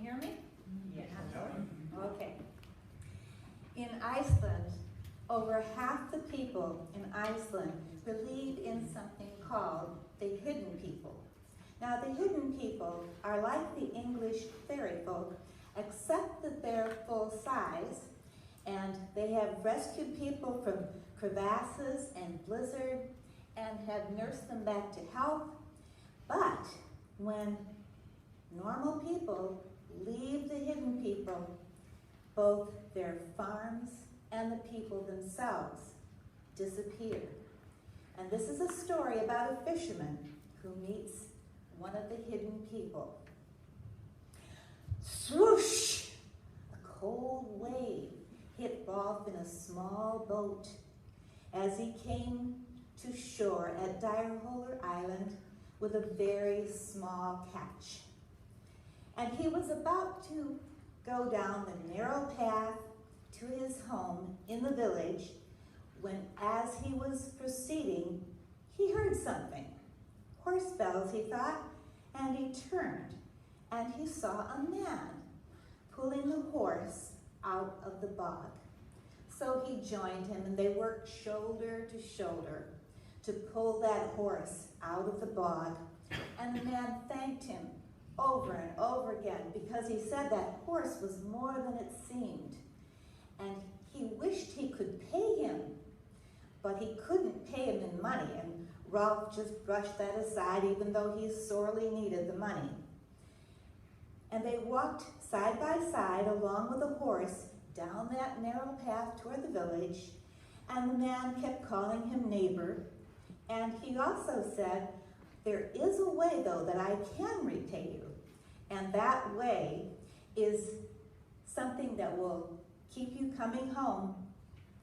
hear me? Yes. Okay. In Iceland, over half the people in Iceland believe in something called the hidden people. Now, the hidden people are like the English fairy folk, except that they're full size, and they have rescued people from crevasses and blizzard and have nursed them back to health. But when normal people leave the hidden people, both their farms and the people themselves disappear. And this is a story about a fisherman who meets one of the hidden people. Swoosh! A cold wave hit Rolf in a small boat as he came to shore at Direhole Island with a very small catch. And he was about to go down the narrow path to his home in the village when, as he was proceeding, he heard something. Horse bells, he thought, and he turned, and he saw a man pulling the horse out of the bog. So he joined him, and they worked shoulder to shoulder to pull that horse out of the bog. And the man thanked him over and over again because he said that horse was more than it seemed. And he wished he could pay him, but he couldn't pay him in money. And Rolf just brushed that aside, even though he sorely needed the money. And they walked side by side along with the horse down that narrow path toward the village, and the man kept calling him neighbor. And he also said, "There is a way, though, that I can repay you. And that way is something that will keep you coming home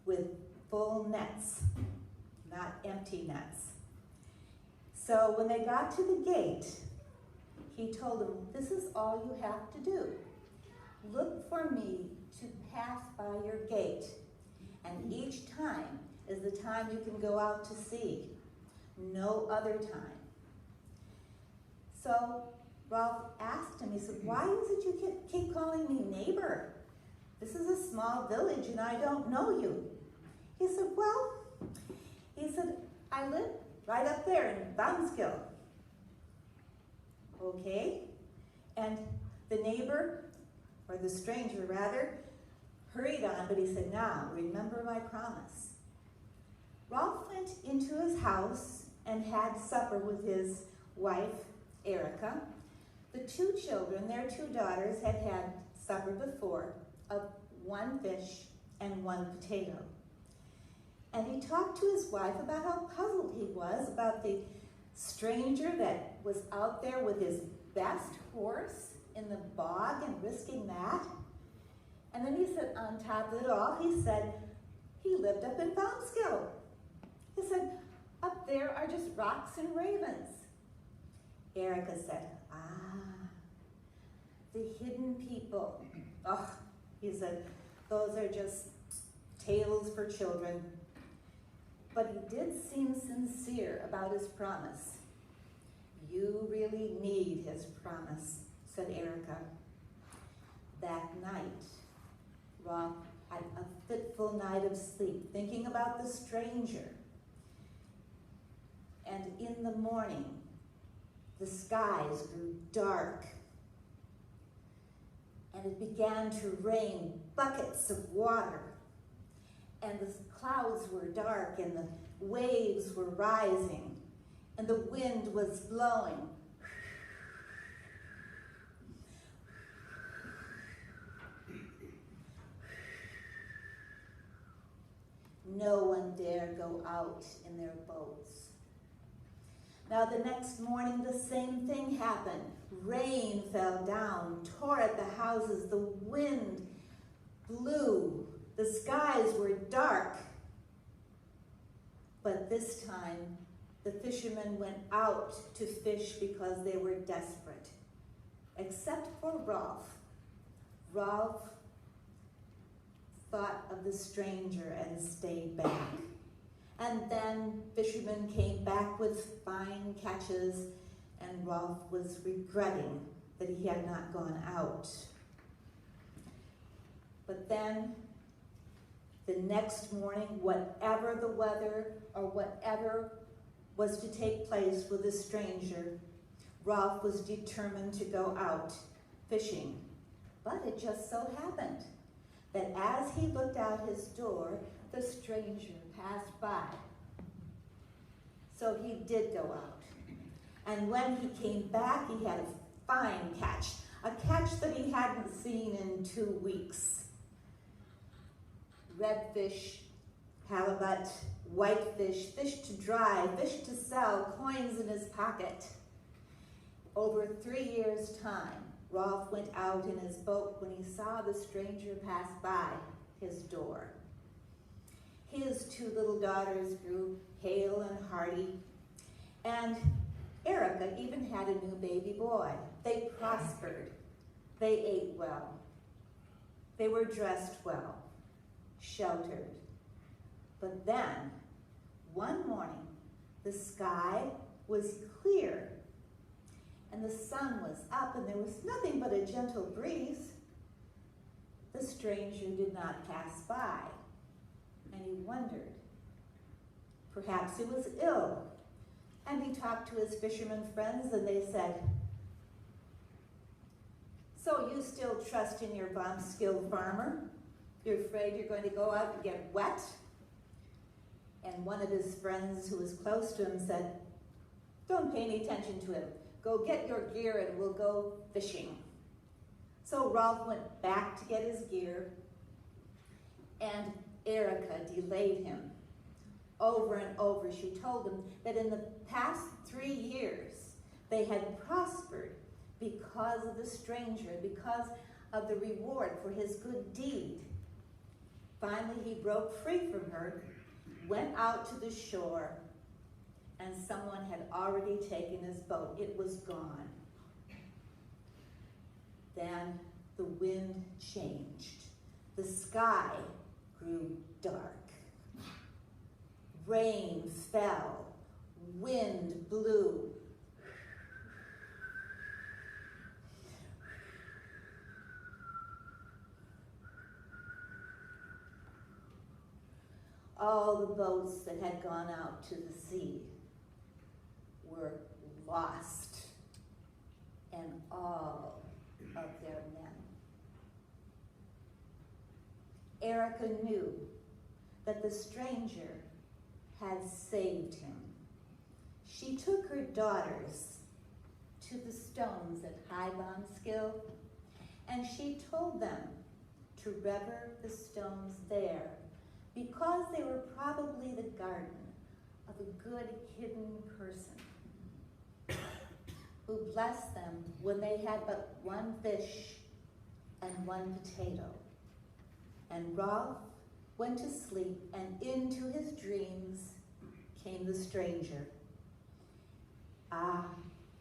with full nets, not empty nets." So when they got to the gate, he told them, "This is all you have to do. Look for me to pass by your gate. And each time is the time you can go out to sea. No other time." So Rolf asked him, he said, "Why is it you keep calling me neighbor? This is a small village and I don't know you." He said, "I live right up there in Vanskill." Okay. And the neighbor, or the stranger rather, hurried on, but he said, "Now, remember my promise." Rolf went into his house and had supper with his wife, Erica. The two children, their two daughters, had had supper before of one fish and one potato. And he talked to his wife about how puzzled he was about the stranger that was out there with his best horse in the bog and risking that. And then he said, on top of it all, he said he lived up in Vanskill. He said, "Up there are just rocks and ravens." Erica said, the hidden people. Oh, he said, those are just tales for children. But he did seem sincere about his promise. "You really need his promise," said Erica. That night, Rolf had a fitful night of sleep, thinking about the stranger. And in the morning, the skies grew dark, and it began to rain buckets of water. And the clouds were dark, and the waves were rising, and the wind was blowing. No one dared go out in their boats. Now the next morning, the same thing happened. Rain fell down, tore at the houses, the wind blew, the skies were dark. But this time, the fishermen went out to fish because they were desperate. Except for Rolf. Rolf thought of the stranger and stayed back. And then fishermen came back with fine catches, and Rolf was regretting that he had not gone out. But then, the next morning, whatever the weather or whatever was to take place with the stranger, Rolf was determined to go out fishing. But it just so happened that as he looked out his door, the stranger passed by. So he did go out. And when he came back, he had a fine catch, a catch that he hadn't seen in 2 weeks. Redfish, halibut, whitefish, fish to dry, fish to sell, coins in his pocket. Over 3 years' time, Rolf went out in his boat when he saw the stranger pass by his door. His 2 little daughters grew hale and hearty, and Erica even had a new baby boy. They prospered. They ate well. They were dressed well, sheltered. But then, one morning, the sky was clear, and the sun was up, and there was nothing but a gentle breeze. The stranger did not pass by, and he wondered. Perhaps he was ill. And he talked to his fisherman friends, and they said, "So you still trust in your bomb-skilled farmer? You're afraid you're going to go out and get wet?" And one of his friends who was close to him said, "Don't pay any attention to him. Go get your gear and we'll go fishing." So Rolf went back to get his gear, and Erica delayed him. Over and over, she told him that in the past 3 years, they had prospered because of the stranger, because of the reward for his good deed. Finally, he broke free from her, went out to the shore, and someone had already taken his boat. It was gone. Then the wind changed. The sky grew dark. Rain fell, wind blew. All the boats that had gone out to the sea were lost, and all of their men. Erica knew that the stranger had saved him. She took her daughters to the stones at High Bonskill, and she told them to rever the stones there because they were probably the garden of a good hidden person who blessed them when they had but 1 fish and 1 potato. And Rolf went to sleep, and into his dreams came the stranger. "Ah,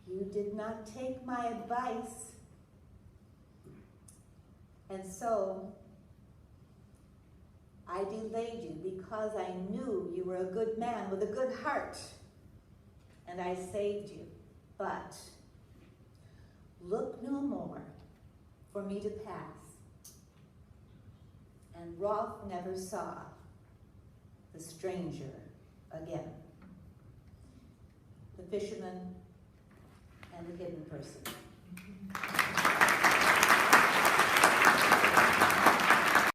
you did not take my advice. And so I delayed you because I knew you were a good man with a good heart, and I saved you. But look no more for me to pass." And Rolf never saw the stranger again. The fisherman and the hidden person.